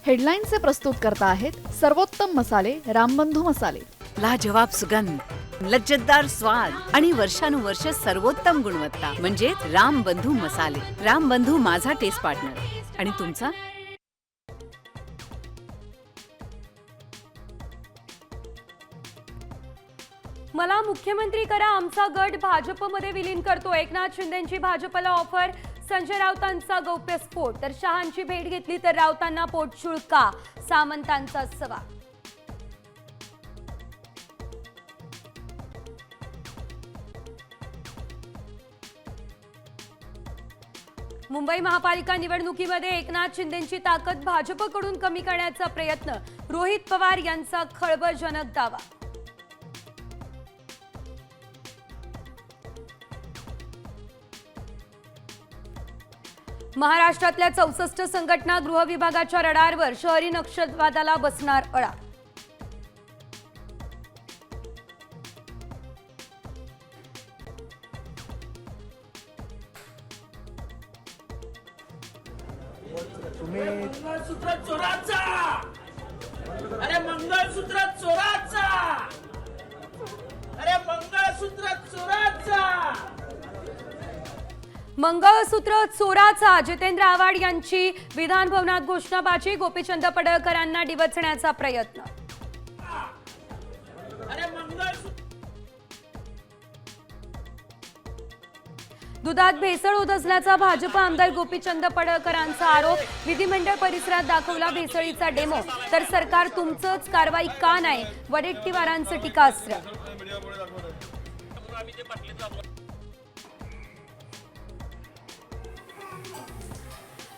हेडलाईनचे प्रस्तुतकर्ता आहेत सर्वोत्तम मसाले रामबंधू मसाले। लाजवाब सुगंध, लज्जतदार स्वाद आणि वर्षानुवर्ष सर्वोत्तम गुणवत्ता म्हणजे रामबंधू मसाले। रामबंधू माझा टेस्ट पार्टनर आणि तुमचा। मला मुख्यमंत्री करा, आमचा गट भाजपमध्ये विलीन करतो। एकनाथ शिंदेंची भाजपला ऑफर, संजय राऊतांचा गौप्यस्फोट, तर शहांची भेट घेतली तर राऊतांना पोटशुळ का, सामंतांचा सवाल। मुंबई महापालिका निवडणुकीमध्ये एकनाथ शिंदेंची ताकद भाजपकडून कमी करण्याचा प्रयत्न, रोहित पवार यांचा खळबळजनक दावा। महाराष्ट्रातल्या 64 संघटना गृह विभागाच्या रडारवर, शहरी नक्षलवादाला बसणार अळा। मंगळसूत्र चोराचा, अरे मंगळसूत्र चोराचा, अरे मंगळसूत्र चोराचा, मंगळसूत्र चोराचा, जितेंद्र आव्हाड यांची विधान भवनात घोषणाबाजी, गोपीचंद पडळकरांना डिवचण्याचा प्रयत्न। अरे मंगळसूत्र, दुधात भेसळ होत असल्याचा भाजप आमदार गोपीचंद पडळकरांचा आरोप, विधिमंडळ परिसरात दाखवला भेसळीचा डेमो, तर सरकार तुमचंच, कारवाई का नाही, वडेट्टीवारांचं टीकास्त्र।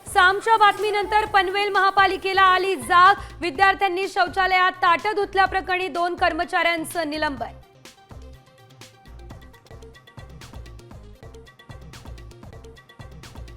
सामच्या बातमीनंतर पनवेल महापालिकेला आली जाग, विद्यार्थ्यांनी शौचालयात ताटं धुतल्याप्रकरणी 2 कर्मचाऱ्यांचं निलंबन।